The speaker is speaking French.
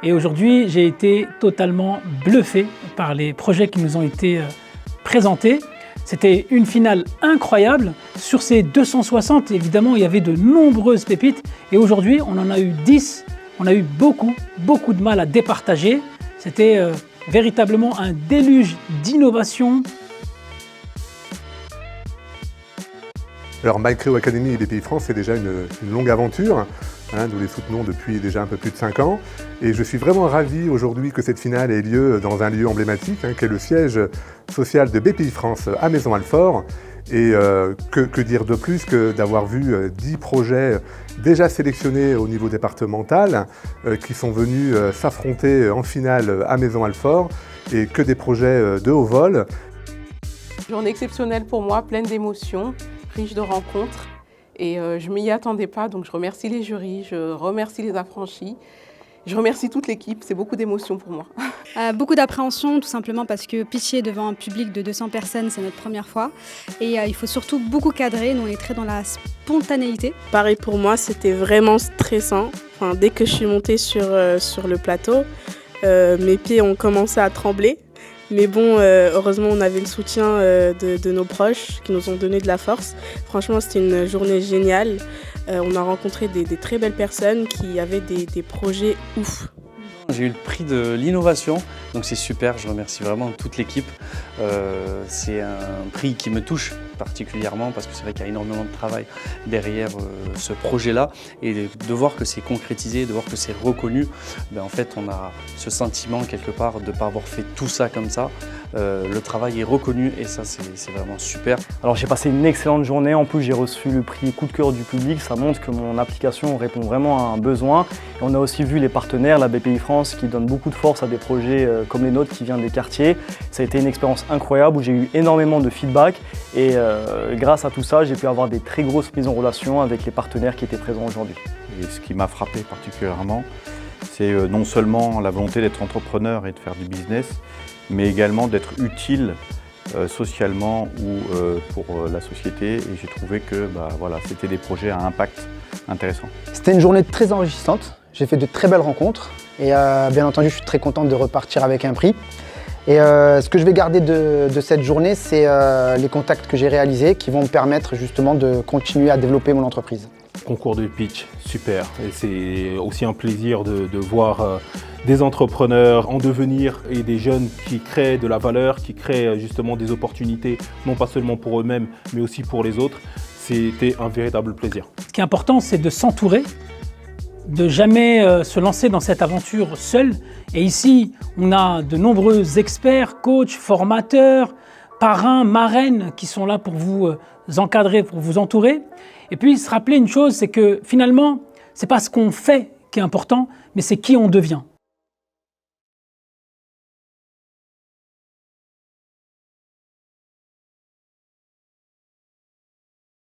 Et aujourd'hui, j'ai été totalement bluffé par les projets qui nous ont été présentés. C'était une finale incroyable. Sur ces 260, évidemment, il y avait de nombreuses pépites. Et aujourd'hui, on en a eu 10. On a eu beaucoup de mal à départager. C'était véritablement un déluge d'innovation. Alors MyCreo Academy et Bpifrance, c'est déjà une longue aventure. Nous les soutenons depuis déjà un peu plus de 5 ans. Et je suis vraiment ravi aujourd'hui que cette finale ait lieu dans un lieu emblématique, qui est le siège social de Bpifrance à Maisons-Alfort. Et que dire de plus que d'avoir vu 10 projets déjà sélectionnés au niveau départemental qui sont venus s'affronter en finale à Maisons-Alfort et que des projets de haut vol. Journée exceptionnelle pour moi, pleine d'émotions, riche de rencontres. Et je ne m'y attendais pas, donc je remercie les jurys, je remercie les affranchis, je remercie toute l'équipe, c'est beaucoup d'émotions pour moi. Beaucoup d'appréhension, tout simplement parce que pitcher devant un public de 200 personnes, c'est notre première fois. Et il faut surtout beaucoup cadrer, nous on est très dans la spontanéité. Pareil pour moi, c'était vraiment stressant. Enfin, dès que je suis montée sur le plateau, mes pieds ont commencé à trembler. Mais bon, heureusement, on avait le soutien de nos proches qui nous ont donné de la force. Franchement, c'était une journée géniale. On a rencontré des très belles personnes qui avaient des projets ouf. J'ai eu le prix de l'innovation, donc c'est super, je remercie vraiment toute l'équipe. C'est un prix qui me touche particulièrement parce que c'est vrai qu'il y a énormément de travail derrière ce projet-là et de voir que c'est concrétisé, de voir que c'est reconnu, en fait on a ce sentiment quelque part de ne pas avoir fait tout ça comme ça. Le travail est reconnu et ça c'est vraiment super. Alors j'ai passé une excellente journée, en plus j'ai reçu le prix coup de cœur du public, ça montre que mon application répond vraiment à un besoin. Et on a aussi vu les partenaires, la Bpifrance qui donne beaucoup de force à des projets comme les nôtres qui viennent des quartiers. Ça a été une expérience incroyable où j'ai eu énormément de feedback et grâce à tout ça j'ai pu avoir des très grosses mises en relation avec les partenaires qui étaient présents aujourd'hui. Et ce qui m'a frappé particulièrement, c'est non seulement la volonté d'être entrepreneur et de faire du business, mais également d'être utile socialement ou pour la société. Et j'ai trouvé que voilà, c'était des projets à impact intéressant. C'était une journée très enrichissante. J'ai fait de très belles rencontres et bien entendu, je suis très content de repartir avec un prix. Et ce que je vais garder de cette journée, c'est les contacts que j'ai réalisés qui vont me permettre justement de continuer à développer mon entreprise. Concours de pitch, super. Et c'est aussi un plaisir de voir des entrepreneurs en devenir et des jeunes qui créent de la valeur, qui créent justement des opportunités, non pas seulement pour eux-mêmes, mais aussi pour les autres. C'était un véritable plaisir. Ce qui est important, c'est de s'entourer, de jamais se lancer dans cette aventure seul. Et ici, on a de nombreux experts, coachs, formateurs, parrains, marraines qui sont là pour vous encadrer, pour vous entourer. Et puis se rappeler une chose, c'est que finalement, ce n'est pas ce qu'on fait qui est important, mais c'est qui on devient.